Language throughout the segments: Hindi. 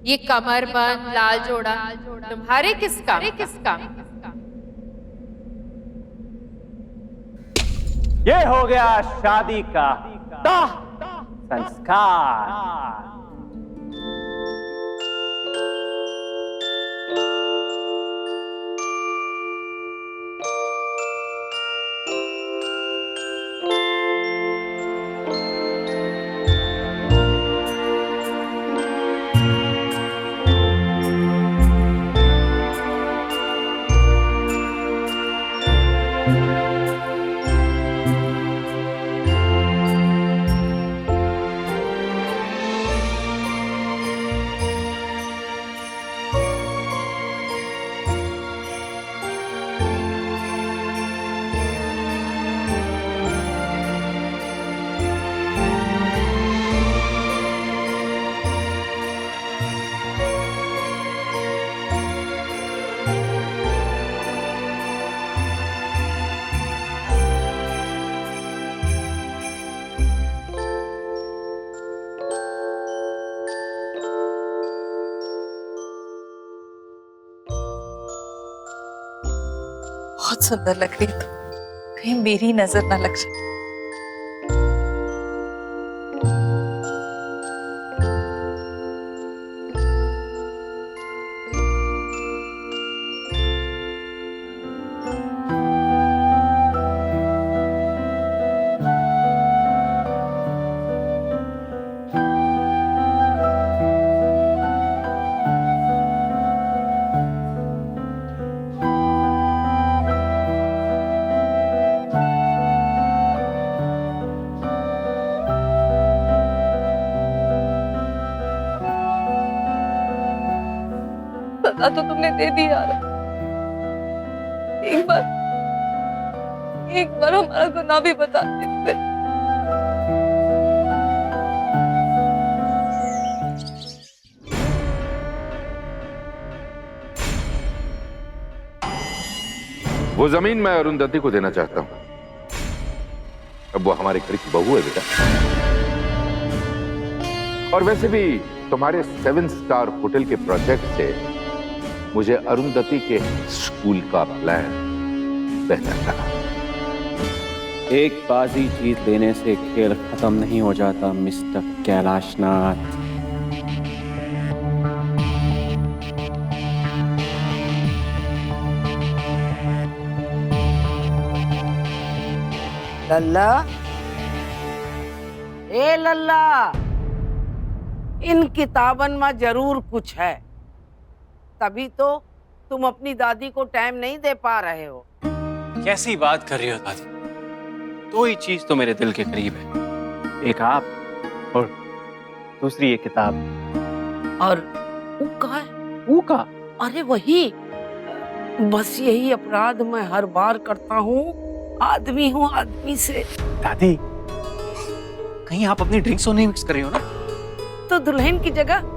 ये कमरबंद लाल जोड़ा तुम्हारे किस काम? ये हो गया शादी का संस्कार। बहुत सुंदर लग रही है तुम, कहीं मेरी नजर ना लग जाए। बता तो तुमने दे दी यार। एक बार हमारा गुनाह भी बता देते। वो जमीन मैं अरुंधति को देना चाहता हूं। अब वो हमारे घर की बहू है बेटा। और वैसे भी तुम्हारे 7 स्टार होटल के प्रोजेक्ट से मुझे अरुंधति के स्कूल का प्लान बेहतर लगा। एक बाजी जीत लेने से खेल खत्म नहीं हो जाता मिस्टर कैलाशनाथ। लल्ला, ए लल्ला, इन किताबन में जरूर कुछ है, तभी तो तुम अपनी दादी को टाइम नहीं दे पा रहे हो। कैसी बात कर रही हो दादी? दो ही चीज तो मेरे दिल के करीब है, एक आप और दूसरी ये किताब। और वो कहाँ है? वो का? अरे वही, बस यही अपराध मैं हर बार करता हूँ। आदमी हूँ आदमी से। दादी, कहीं आप अपनी ड्रिंक्स तो नहीं मिक्स कर रही हो ना? तो दुल्हन की जगह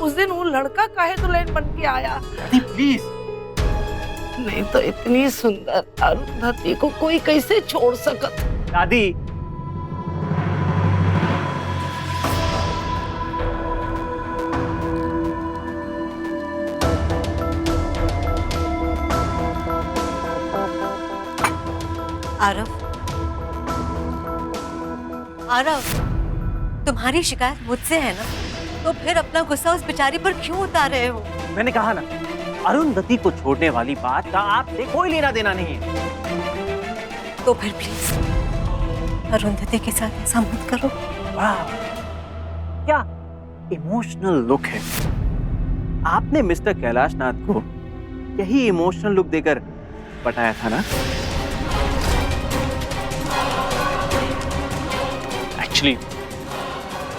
उस दिन वो लड़का काहे दुल्हन बन के आया? दादी प्लीज। नहीं तो इतनी सुंदर अरुंधति को कोई कैसे छोड़ सकत? दादी, आरव, तुम्हारी शिकायत मुझसे है ना, तो फिर अपना गुस्सा उस बेचारी पर क्यों उतार रहे हो? मैंने कहा ना, अरुंधति को छोड़ने वाली बात का आपसे कोई लेना देना नहीं है। तो फिर प्लीज अरुंधति के साथ ऐसा मत करो। वाह, क्या इमोशनल लुक है। आपने मिस्टर कैलाशनाथ को यही इमोशनल लुक देकर पटाया था ना? एक्चुअली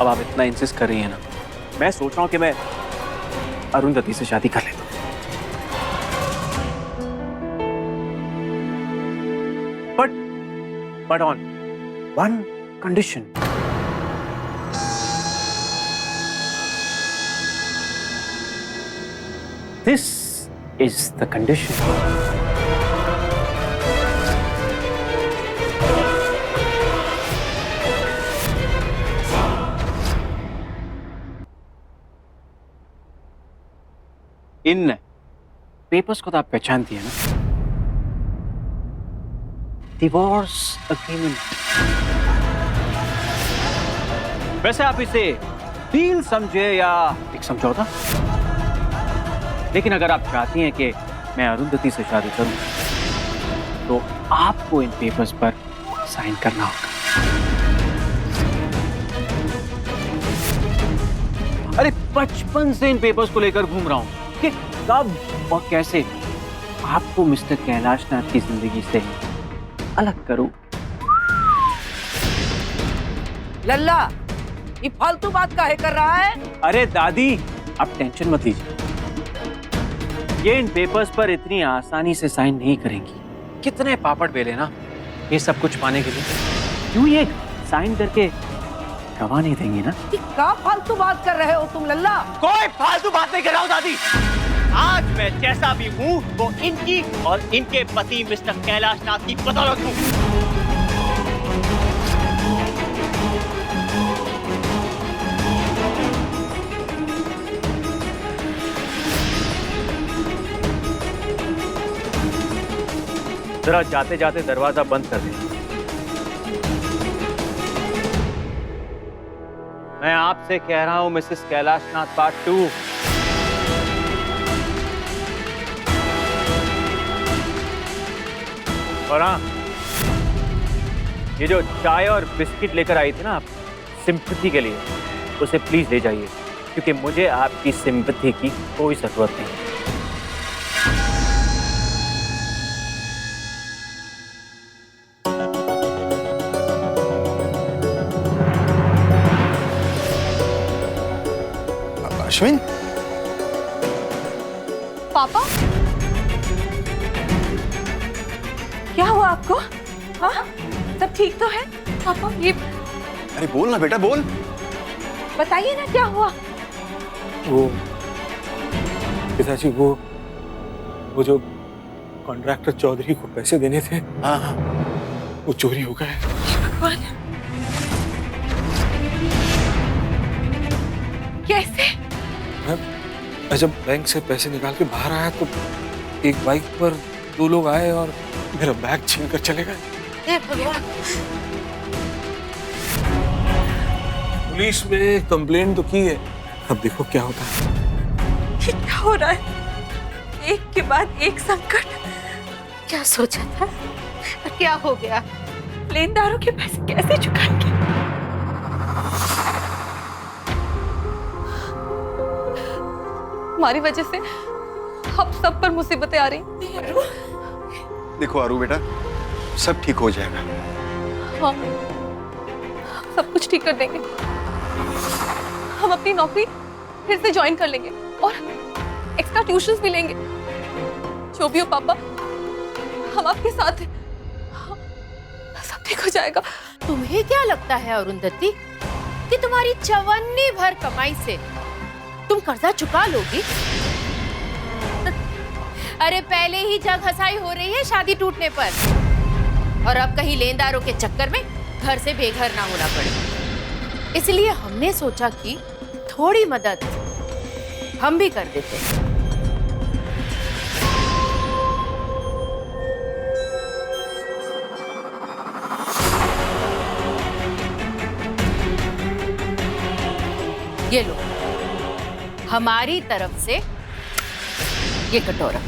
अब आप इतना इंसिस्ट कर रही हैं ना, मैं सोच रहा हूं कि मैं अरुंधति से शादी कर लेता हूं। But on one condition. This is the condition. In papers को तो आप पहचानती है ना, डिवोर्स एग्रीमेंट। वैसे आप इसे डील समझे या एक समझौता, लेकिन अगर आप चाहती हैं कि मैं अरुंधति से शादी करूं तो आपको इन पेपर्स पर साइन करना होगा। अरे बचपन से इन पेपर्स को लेकर घूम रहा हूं कि कब और कैसे आपको मिस्टर कैलाश नाथ की जिंदगी से अलग करूं। लल्ला, ये फालतू बात काहे कर रहा है? अरे दादी, आप टेंशन मत लीजिए, ये इन पेपर्स पर इतनी आसानी से साइन नहीं करेंगी। कितने पापड़ बेले ना ये सब कुछ पाने के लिए, क्यों ये साइन करके गवा नहीं देंगी ना। ये क्या फालतू बात कर रहे हो तुम लल्ला? कोई फालतू बात नहीं कर रहा हूं दादी। आज मैं जैसा भी हूँ वो इनकी और इनके पति मिस्टर कैलाश नाथ की बदौलत हूँ। जरा जाते जाते दरवाजा बंद कर दें। मैं आपसे कह रहा हूं मिसेस कैलाश नाथ पार्ट 2। और हाँ, ये जो चाय और बिस्किट लेकर आई थी ना आप सिंपैथी के लिए, उसे प्लीज ले जाइए, क्योंकि मुझे आपकी सिंपैथी की कोई जरूरत नहीं। अश्विन, पापा, क्या हुआ आपको? हाँ, सब ठीक तो है? पापा ये अरे बोल ना बेटा, बोल। बताइए ना क्या हुआ? वो पिताजी, वो जो कॉन्ट्रैक्टर चौधरी को पैसे देने थे, हाँ हाँ, वो चोरी हो गए। भगवान, कैसे? मैं जब बैंक से पैसे निकाल के बाहर आया तो एक बाइक पर 2 लोग आए और मेरा बैग छीन कर चले गए। हे भगवान! पुलिस में कंप्लेंट तो की है, अब देखो क्या होता है। ये क्या हो रहा है? एक के बाद एक संकट। क्या सोचा था? और क्या हो गया? लेनदारों के पैसे कैसे चुकाएंगे? हमारी वजह से अब सब पर मुसीबतें आ रही। देखो आरू बेटा, सब ठीक हो जाएगा। हाँ, सब कुछ ठीक कर देंगे। हम अपनी नौकरी फिर से ज्वाइन कर लेंगे और एक्स्ट्रा ट्यूशंस भी लेंगे। जो भी हो पापा, हम आपके साथ हैं। हाँ, सब ठीक हो जाएगा। तुम्हें क्या लगता है अरुंधति कि तुम्हारी चवन्नी भर कमाई से तुम कर्जा चुका लोगी? अरे पहले ही जग हंसाई हो रही है शादी टूटने पर, और अब कहीं लेनदारों के चक्कर में घर से बेघर ना होना पड़े। इसलिए हमने सोचा कि थोड़ी मदद हम भी कर देते हैं। ये लो, हमारी तरफ से ये कटोरा।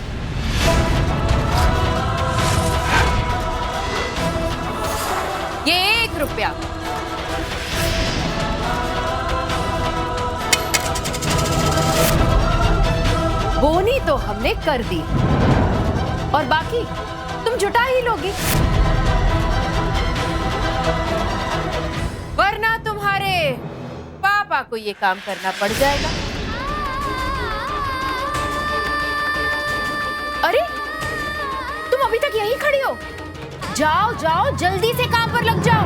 ये 1 रुपया। बोनी तो हमने कर दी और बाकी तुम जुटा ही लोगी, वरना तुम्हारे पापा को ये काम करना पड़ जाएगा। अरे तुम अभी तक यहीं खड़ी हो? जाओ जाओ, जल्दी से काम पर लग जाओ,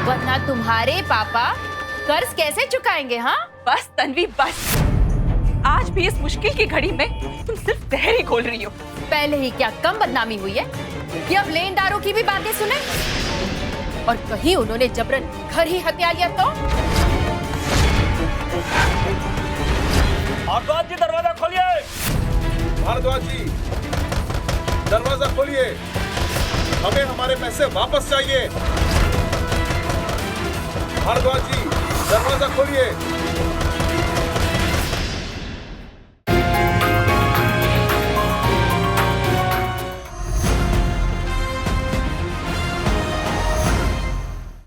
वरना तुम्हारे पापा कर्ज कैसे चुकाएंगे? हाँ बस तन्वी, बस। आज भी इस मुश्किल की घड़ी में तुम सिर्फ जहर ही घोल रही हो। पहले ही क्या कम बदनामी हुई है कि अब लेनदारों की भी बातें सुने, और कहीं उन्होंने जबरन घर ही हत्या लिया तो? भारद्वाज जी दरवाजा खोलिए। भारद्वाज जी दरवाजा खोलिए, हमें हमारे पैसे वापस चाहिए। भारद्वाज जी दरवाजा खोलिए।